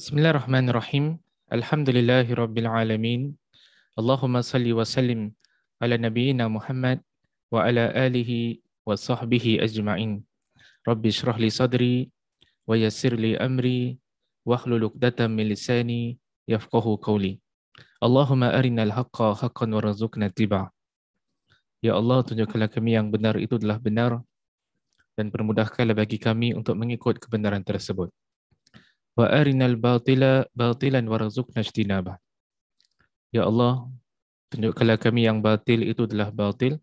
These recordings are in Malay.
Bismillahirrahmanirrahim. Alhamdulillahirabbil alamin. Allahumma salli wa sallim ala nabiyyina Muhammad wa ala alihi wa sahbihi ajma'in. Rabbi shrah li sadri wa yassir li amri wahlul 'uqdatam min lisani yafqahu qawli. Allahumma arinal haqqa haqqan warzuqna ittiba'ah. Ya Allah, tunjukkanlah kami yang benar itu adalah benar dan permudahkanlah bagi kami untuk mengikut kebenaran tersebut. Wa arinal batila batilan warzuqna ijtinabah. Ya Allah, tunjukkanlah kami yang batil itu adalah batil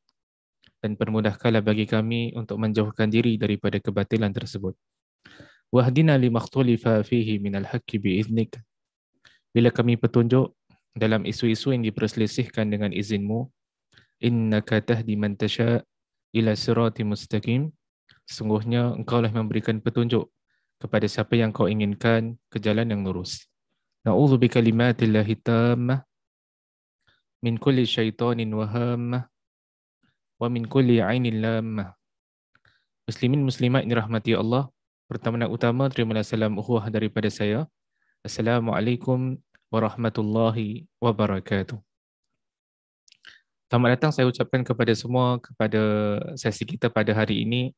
dan permudahkanlah bagi kami untuk menjauhkan diri daripada kebatilan tersebut. Wahdina limakhtulifa fihi minal haqqi biiznik. Bila kami petunjuk dalam isu-isu yang diperselisihkan dengan izinmu, innaka tahdi man tasha ila siratim mustaqim. Sungguhnya engkaulah memberikan petunjuk kepada siapa yang kau inginkan ke jalan yang lurus. Na'udzu bikalimatillahi tammah min kulli syaitanin wahammah wa min kulli ainin lammah. Muslimin muslimat yang dirahmati Allah, pertama dan utama terimalah salam ukhuwah daripada saya. Assalamualaikum warahmatullahi wabarakatuh. Selamat datang saya ucapkan kepada semua kepada sesi kita pada hari ini.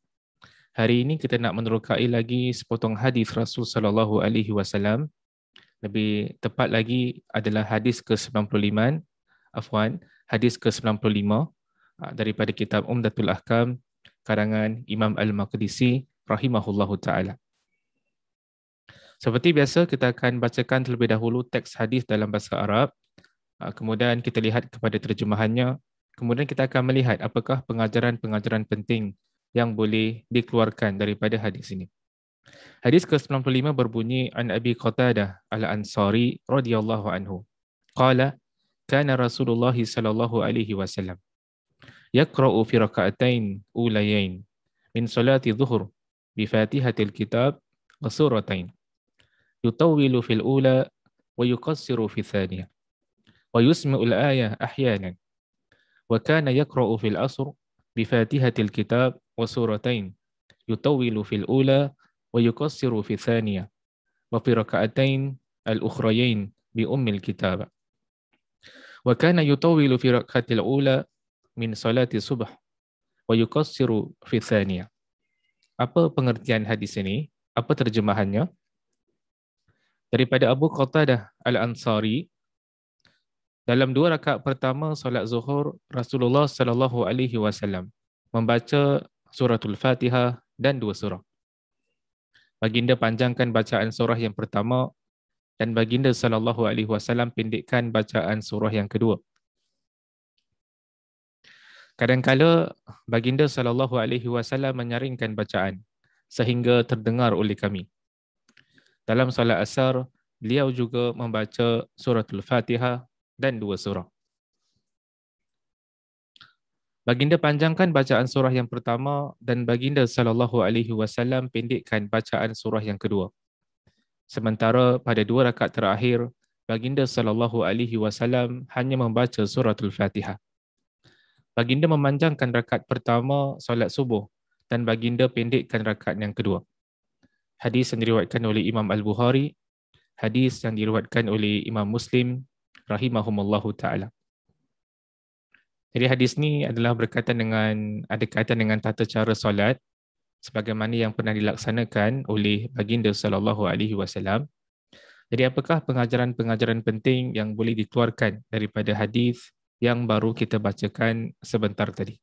Hari ini kita nak menerokai lagi sepotong hadis Rasul sallallahu alaihi wasallam. Lebih tepat lagi adalah hadis ke-95, hadis ke-95 daripada kitab Umdatul Ahkam karangan Imam Al-Maqdisi rahimahullahu taala. Seperti biasa kita akan bacakan terlebih dahulu teks hadis dalam bahasa Arab. Kemudian kita lihat kepada terjemahannya. Kemudian kita akan melihat apakah pengajaran-pengajaran penting yang boleh dikeluarkan daripada hadis ini. Hadis ke-95 berbunyi an Abi Qatadah Al-Ansari radhiyallahu anhu. Qala kana Rasulullah sallallahu alaihi wasallam yaqra'u fi raka'atain ulayain min salati dhuhr bi Fatihatil Kitab wa suratain. Yutawwilu fil ula wa yuqassiru fi thaniyah. Wa yusmi'u al-ayah ahyanan. Wa kana yaqra'u fil asr bi Fatihatil Kitab wa suratain. Yutawwilu fil ula wa yuqassiru fi thaniyah. Wa fi raka'atain al-ukhrayain bi ummil kitab. Wa kana yutawwilu fi raka'atil ula min salati subh wa yuqassiru fi thaniyah. Apa pengertian hadis ini? Apa terjemahannya? Daripada Abu Qatadah Al-Ansari, dalam 2 rakaat pertama solat zuhur, Rasulullah sallallahu alaihi wasallam membaca suratul Fatihah dan 2 surah. Baginda panjangkan bacaan surah yang pertama dan baginda sallallahu alaihi wasallam pendekkan bacaan surah yang kedua. Kadang-kala baginda sallallahu alaihi wasallam menyaringkan bacaan sehingga terdengar oleh kami. Dalam solat asar, beliau juga membaca suratul Fatihah dan 2 surah. Baginda panjangkan bacaan surah yang pertama dan baginda sallallahu alaihi wasallam pendekkan bacaan surah yang kedua. Sementara pada 2 rakaat terakhir, baginda sallallahu alaihi wasallam hanya membaca suratul Fatihah. Baginda memanjangkan rakaat pertama solat subuh dan baginda pendekkan rakaat yang kedua. Hadis yang diriwayatkan oleh Imam Al-Bukhari, hadis yang diriwayatkan oleh Imam Muslim rahimahumullahu taala. Jadi hadis ni adalah berkaitan ada kaitan dengan tata cara solat sebagaimana yang pernah dilaksanakan oleh baginda sallallahu alaihi wasallam. Jadi apakah pengajaran-pengajaran penting yang boleh dikeluarkan daripada hadis yang baru kita bacakan sebentar tadi?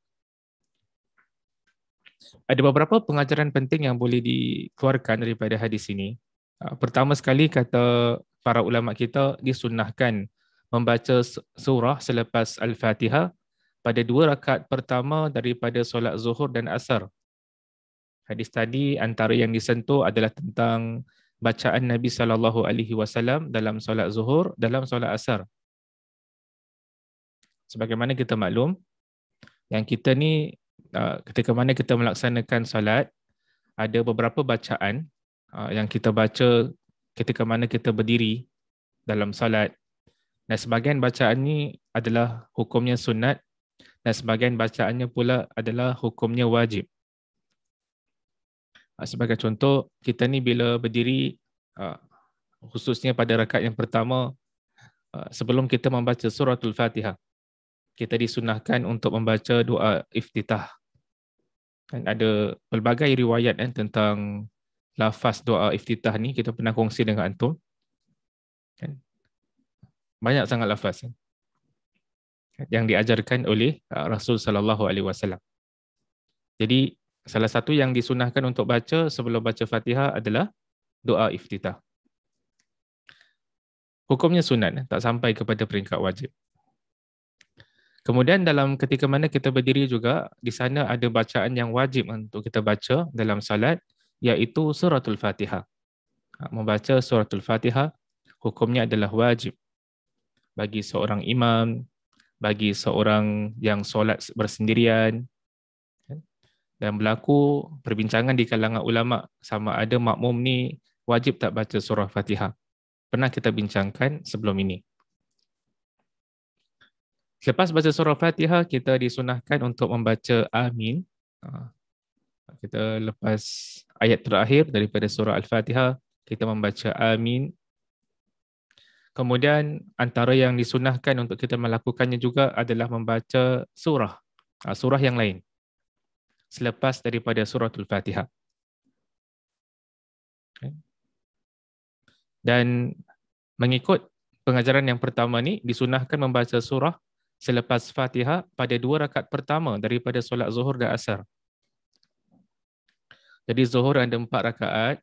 Ada beberapa pengajaran penting yang boleh dikeluarkan daripada hadis ini. Pertama sekali, kata para ulama kita, disunnahkan membaca surah selepas Al-Fatihah pada 2 rakaat pertama daripada solat zuhur dan asar. Hadis tadi antara yang disentuh adalah tentang bacaan Nabi sallallahu alaihi wasallam dalam solat zuhur, dalam solat asar. Sebagaimana kita maklum, yang kita ni ketika mana kita melaksanakan solat, ada beberapa bacaan yang kita baca ketika mana kita berdiri dalam solat. Dan sebahagian bacaan ni adalah hukumnya sunat dan sebahagian bacaannya pula adalah hukumnya wajib. Sebagai contoh, kita ni bila berdiri khususnya pada rakaat yang pertama, sebelum kita membaca suratul Fatihah, kita disunahkan untuk membaca doa iftitah. Kan ada pelbagai riwayat tentang lafaz doa iftitah ni, kita pernah kongsi dengan antum. Kan? Banyak sangat lafaz yang diajarkan oleh Rasul sallallahu alaihi wasallam. Jadi salah satu yang disunahkan untuk baca sebelum baca Fatihah adalah doa iftitah. Hukumnya sunat, tak sampai kepada peringkat wajib. Kemudian dalam ketika mana kita berdiri juga, di sana ada bacaan yang wajib untuk kita baca dalam salat, iaitu suratul Fatihah. Membaca suratul Fatihah, hukumnya adalah wajib bagi seorang imam, bagi seorang yang solat bersendirian. Dan berlaku perbincangan di kalangan ulama sama ada makmum ni wajib tak baca surah Fatihah. Pernah kita bincangkan sebelum ini. Selepas baca surah Fatihah, kita disunahkan untuk membaca amin. Kita lepas ayat terakhir daripada surah Al-Fatihah, kita membaca amin. Kemudian antara yang disunahkan untuk kita melakukannya juga adalah membaca surah yang lain selepas daripada suratul Fatihah. Dan mengikut pengajaran yang pertama ni, disunahkan membaca surah selepas Fatihah pada 2 rakaat pertama daripada solat Zuhur dan Asar. Jadi Zuhur ada 4 rakaat.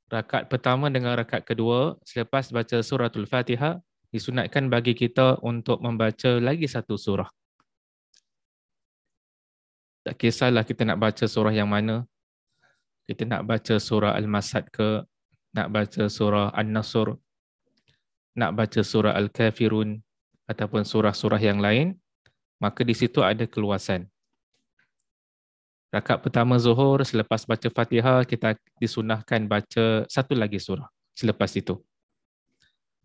Rakaat pertama dengan rakaat kedua, selepas baca suratul Fatihah, disunatkan bagi kita untuk membaca lagi satu surah. Tak kisahlah kita nak baca surah yang mana. Kita nak baca surah Al-Masad ke, nak baca surah An-Nasr, nak baca surah Al-Kafirun, ataupun surah-surah yang lain, maka di situ ada keluasan. Rakaat pertama Zuhur, selepas baca Fatihah, kita disunahkan baca satu lagi surah selepas itu.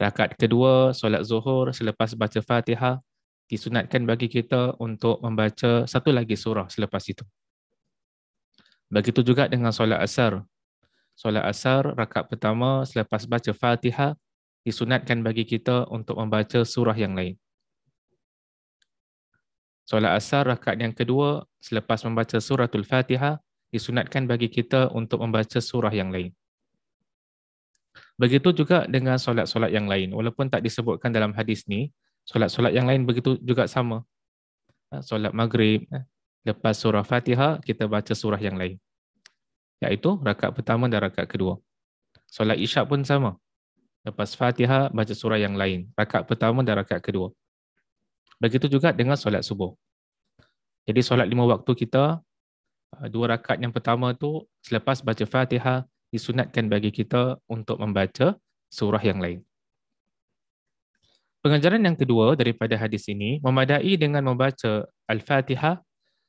Rakaat kedua, solat Zuhur, selepas baca Fatihah, disunatkan bagi kita untuk membaca satu lagi surah selepas itu. Begitu juga dengan solat Asar. Solat Asar, rakaat pertama, selepas baca Fatihah, disunatkan bagi kita untuk membaca surah yang lain. Solat Asar, rakaat yang kedua, selepas membaca suratul Fatihah, disunatkan bagi kita untuk membaca surah yang lain. Begitu juga dengan solat-solat yang lain. Walaupun tak disebutkan dalam hadis ni, solat-solat yang lain begitu juga sama. Solat Maghrib, lepas surah Fatihah, kita baca surah yang lain. Iaitu rakaat pertama dan rakaat kedua. Solat Isyak pun sama. Lepas Fatihah, baca surah yang lain. Rakaat pertama dan rakaat kedua. Begitu juga dengan solat subuh. Jadi solat 5 waktu kita, 2 rakaat yang pertama tu selepas baca Fatihah, disunatkan bagi kita untuk membaca surah yang lain. Pengajaran yang kedua daripada hadis ini, memadai dengan membaca Al-Fatihah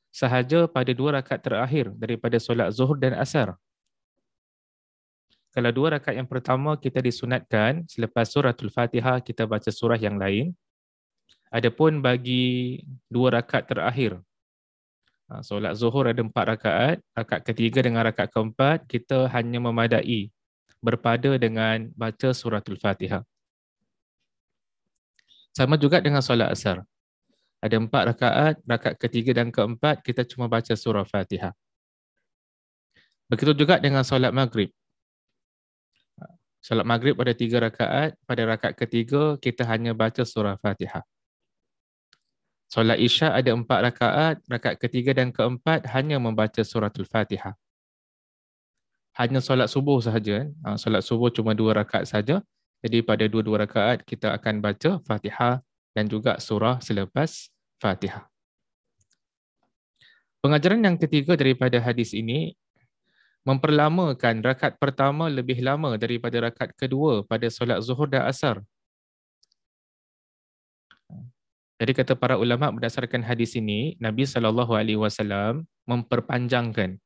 sahaja pada 2 rakaat terakhir daripada solat Zuhur dan Asar. Kalau 2 rakaat yang pertama kita disunatkan, selepas suratul Fatihah kita baca surah yang lain. Adapun bagi 2 rakaat terakhir, solat Zuhur ada 4 rakaat, rakaat ketiga dengan rakaat keempat, kita hanya memadai berpada dengan baca suratul Fatihah. Sama juga dengan solat Asar. Ada 4 rakaat, rakaat ketiga dan keempat, kita cuma baca surah Fatihah. Begitu juga dengan solat Maghrib. Solat Maghrib ada 3 rakaat, pada rakaat ketiga, kita hanya baca surah Fatihah. Solat Isyak ada 4 rakaat, rakaat ketiga dan keempat hanya membaca suratul Fatihah. Hanya solat subuh sahaja. Solat subuh cuma 2 rakaat saja. Jadi pada 2 rakaat kita akan baca Fatihah dan juga surah selepas Fatihah. Pengajaran yang ketiga daripada hadis ini, memperlamakan rakaat pertama lebih lama daripada rakaat kedua pada solat Zuhur dan Asar. Jadi kata para ulama berdasarkan hadis ini, Nabi SAW memperpanjangkan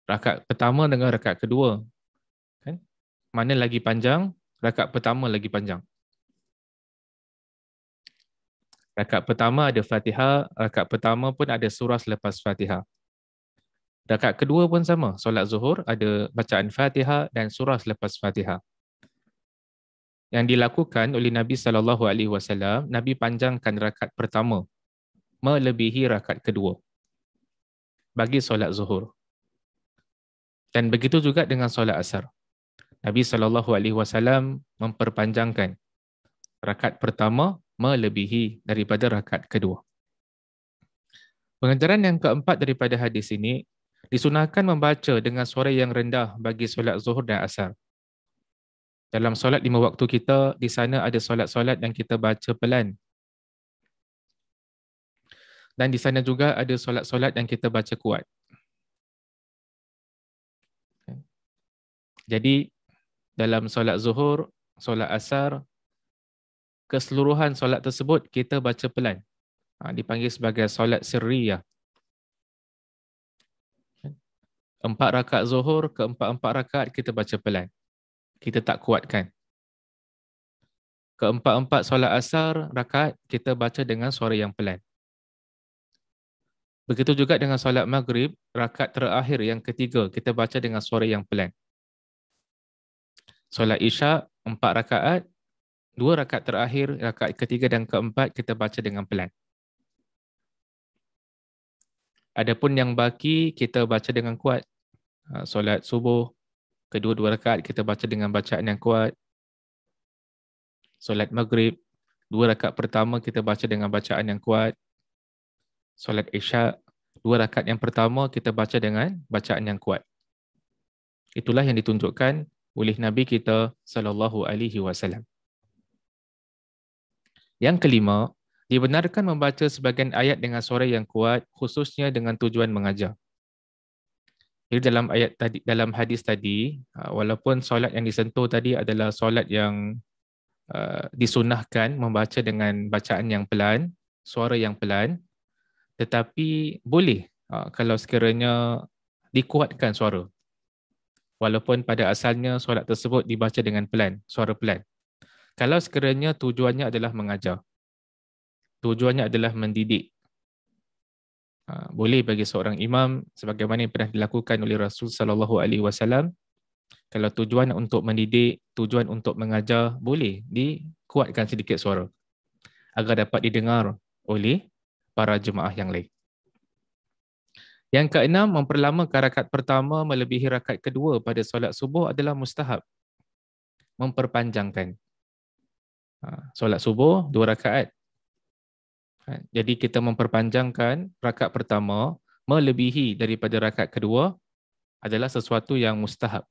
rakaat pertama dengan rakaat kedua. Kan? Mana lagi panjang, rakaat pertama lagi panjang. Rakaat pertama ada Fatihah, rakaat pertama pun ada surah selepas Fatihah. Rakaat kedua pun sama, solat zuhur ada bacaan Fatihah dan surah selepas Fatihah. Yang dilakukan oleh Nabi SAW, Nabi panjangkan rakaat pertama melebihi rakaat kedua bagi solat zuhur. Dan begitu juga dengan solat asar. Nabi SAW memperpanjangkan rakaat pertama melebihi daripada rakaat kedua. Pengajaran yang keempat daripada hadis ini, disunahkan membaca dengan suara yang rendah bagi solat zuhur dan asar. Dalam solat 5 waktu kita, di sana ada solat-solat yang kita baca pelan. Dan di sana juga ada solat-solat yang kita baca kuat. Jadi, dalam solat zuhur, solat asar, keseluruhan solat tersebut kita baca pelan. Dipanggil sebagai solat sirriyah. 4 rakaat zuhur, keempat-empat rakaat kita baca pelan. Kita tak kuatkan. Keempat-empat solat asar, rakaat kita baca dengan suara yang pelan. Begitu juga dengan solat maghrib, rakaat terakhir yang ketiga, kita baca dengan suara yang pelan. Solat isyak, 4 rakaat, 2 rakaat terakhir, rakaat ketiga dan keempat, kita baca dengan pelan. Adapun yang baki, kita baca dengan kuat. Solat subuh, kedua-dua rakaat kita baca dengan bacaan yang kuat. Solat maghrib, 2 rakaat pertama kita baca dengan bacaan yang kuat. Solat isyak, 2 rakaat yang pertama kita baca dengan bacaan yang kuat. Itulah yang ditunjukkan oleh Nabi kita SAW. Yang kelima, dibenarkan membaca sebahagian ayat dengan suara yang kuat, khususnya dengan tujuan mengajar. Jadi dalam hadis tadi, walaupun solat yang disentuh tadi adalah solat yang disunahkan membaca dengan bacaan yang pelan, suara yang pelan, tetapi boleh kalau sekiranya dikuatkan suara. Walaupun pada asalnya solat tersebut dibaca dengan pelan, suara pelan. Kalau sekiranya tujuannya adalah mengajar, tujuannya adalah mendidik, boleh bagi seorang imam sebagaimana yang pernah dilakukan oleh Rasul SAW. Kalau tujuan untuk mendidik, tujuan untuk mengajar, boleh dikuatkan sedikit suara agar dapat didengar oleh para jemaah yang lain. Yang keenam, memperlamakan rakaat pertama melebihi rakaat kedua pada solat subuh adalah mustahab. Memperpanjangkan. Solat subuh 2 rakaat. Jadi kita memperpanjangkan rakaat pertama melebihi daripada rakaat kedua adalah sesuatu yang mustahab.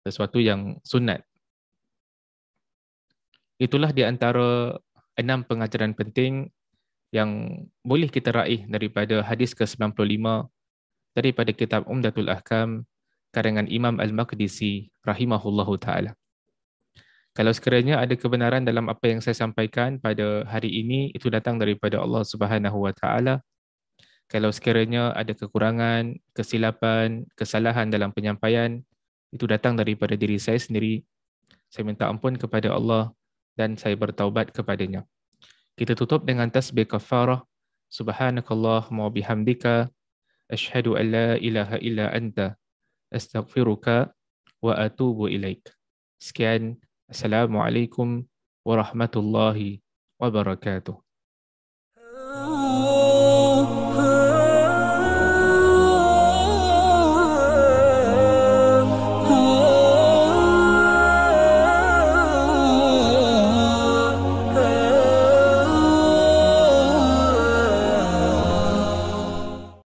Sesuatu yang sunat. Itulah di antara 6 pengajaran penting yang boleh kita raih daripada hadis ke-95 daripada kitab Umdatul Ahkam karangan Imam Al-Maqdisi rahimahullahu ta'ala. Kalau sekiranya ada kebenaran dalam apa yang saya sampaikan pada hari ini, itu datang daripada Allah Subhanahu wa ta'ala. Kalau sekiranya ada kekurangan, kesilapan, kesalahan dalam penyampaian, itu datang daripada diri saya sendiri. Saya minta ampun kepada Allah dan saya bertaubat kepadanya. Kita tutup dengan tasbih kafarah. Subhanakallahumma bihamdika asyhadu an la ilaha illa anta astaghfiruka wa atubu ilaik. Sekian. Assalamualaikum warahmatullahi wabarakatuh.